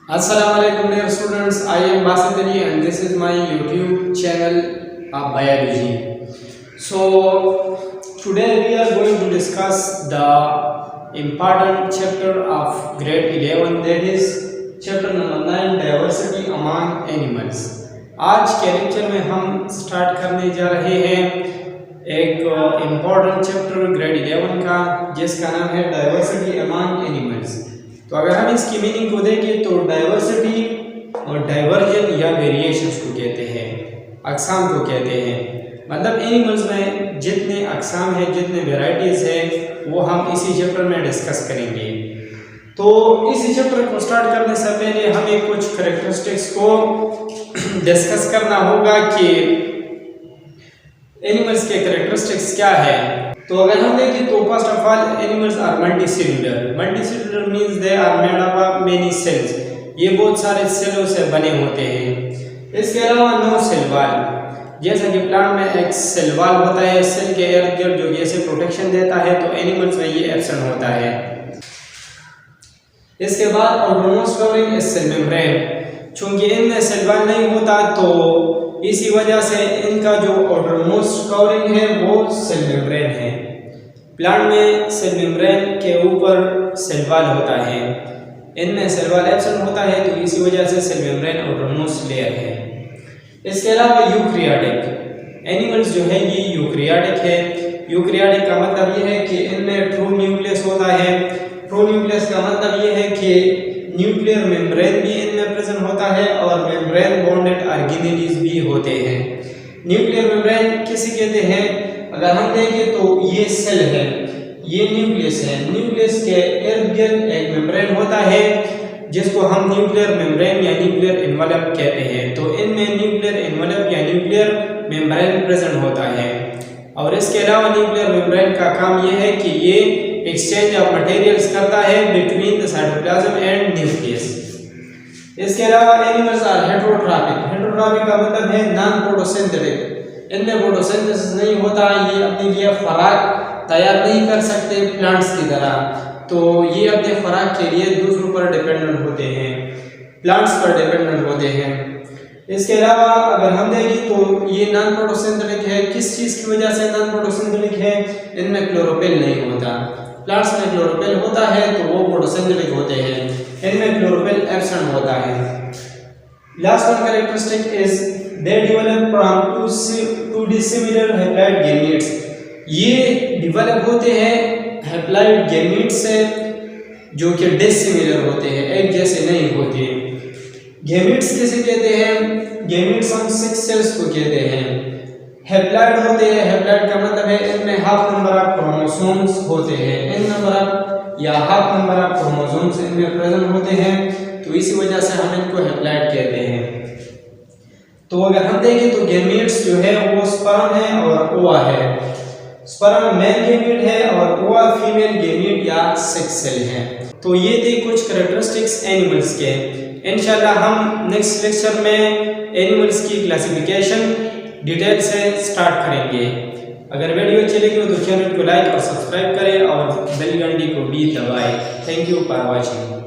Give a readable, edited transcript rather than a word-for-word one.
Assalamualaikum dear students, I am Basit Ali and this is my YouTube channel of biology. So today we are going to discuss the important chapter of grade 11, that is chapter number 9, diversity among animals. आज के lecture में हम start करने जा रहे हैं एक important chapter grade 11 का जिसका नाम है डाइवर्सिटी अमंग एनिमल्स। तो अगर हम इसकी मीनिंग को देखें तो डाइवर्सिटी और डाइवर्जन या वेरिएशंस को कहते हैं, अक़साम को कहते हैं। मतलब एनिमल्स में जितने अक़साम है, जितने वेराइटीज़ है वो हम इसी चैप्टर में डिस्कस करेंगे। तो इसी चैप्टर को स्टार्ट करने से पहले हमें कुछ कैरेक्टरिस्टिक्स को डिस्कस करना होगा कि एनिमल्स के कैरेक्टरिस्टिक्स क्या है। तो अगर हम देखें तो first of all animals are multicellular. Multicellular means they are made up of many cells, ये बहुत सारे सेलों से बने होते हैं। इसके अलावा नो सेल वॉल, जैसा कि प्लांट में एक सेल वॉल होता है सेल के इर्द गिर्द जो जैसे प्रोटेक्शन देता है, तो एनिमल्स में ये एब्सेंट होता है। इसके बाद outermost covering is cell membrane, चूंकि इनमें सेल वॉल नहीं होता तो इसी वजह से इनका जो आउटरमोस्ट कवरिंग है वो सेल मेम्ब्रेन है। प्लांट में सेल मेम्ब्रेन के ऊपर सेल वॉल होता है, इनमें सेल वॉल एब्सेंट होता है तो इसी वजह से सेल मेम्ब्रेन आउटरमोस्ट लेयर है। इसके अलावा यूकैरियोटिक एनिमल्स जो है ये यूकैरियोटिक है। यूकैरियोटिक का मतलब ये है कि इनमें ट्रू न्यूक्लियस होता है। ट्रू न्यूक्लियस का मतलब ये है कि न्यूक्लियर मेम्ब्रेन भी इनमें प्रेजेंट होता है और मेम्ब्रेन बॉन्डेड ऑर्गेनेल्स भी होते हैं। न्यूक्लियर मेम्ब्रेन किसे कहते हैं? अगर हम देखें तो ये सेल है, ये न्यूक्लियस है, न्यूक्लियस के इर्द गिर्द एक मेम्ब्रेन होता है जिसको हम न्यूक्लियर मेम्ब्रेन या न्यूक्लियर एनवलप कहते हैं। तो इनमें न्यूक्लियर एनवलप या न्यूक्लियर मेम्ब्रेन प्रेजेंट होता है। और इसके अलावा न्यूक्लियर मेम्ब्रेन का काम ये है कि ये एक्सचेंज ऑफ मटेरियल्स करता है between the cytoplasm and nucleus. इसके अलावा एनिमल्स आर हेटेरोट्रॉपिक। हेटेरोट्रॉपिक का मतलब है नॉन फोटोसिंथेटिक, इनमें फोटोसिंथेसिस नहीं होता, ये अपने लिए खुराक तैयार नहीं कर सकते प्लांट्स की तरह, तो ये अपने खुराक के लिए दूसरों पर डिपेंडेंट होते हैं, प्लांट्स पर डिपेंडेंट होते हैं। इसके अलावा अगर हम देखें तो ये नॉन फोटोसिंथेटिक है। किस चीज़ की वजह से नॉन फोटोसिंथेटिक है? इनमें क्लोरोफिल नहीं होता। प्लांट्स में क्लोरोफिल होता है तो वो फोटोसिंथेटिक होते हैं, इनमें क्लोरोफिल एब्सेंट होता है। Last one characteristic is they develop from to dissimilar haploid gametes. ये डेवलप होते हैं हैप्लॉइड गैमीट से जो कि डिसिमिलर होते हैं, एक जैसे नहीं होते। गैमीट्स किसे कहते हैं? गैमीट्स हम 6 सेल्स को कहते हैं। हैप्लॉइड होते हैं, हैप्लॉइड का मतलब है इनमें हाफ नंबर ऑफ क्रोमोसोम्स होते हैं, n नंबर ऑफ या हाफ नंबर ऑफ क्रोमोसोम्स इनमें प्रेजेंट होते हैं, तो इसी वजह से हम इनको हैप्लॉइड कहते हैं। तो अगर हम देखें तो गैमीट्स जो है वो स्पर्म है और ओवा है। स्पर्म मेल गैमीट है और ओवा फीमेल गैमीट या सेक्स सेल है। तो ये थे कुछ कैरेक्टरिस्टिक्स एनिमल्स के। इंशाल्लाह हम नेक्स्ट लेक्चर में एनिमल्स की क्लासिफिकेशन डिटेल से स्टार्ट करेंगे। अगर वीडियो अच्छी लगी हो तो चैनल को लाइक और सब्सक्राइब करें और बेल घंटी को भी दबाएं। Thank you for watching.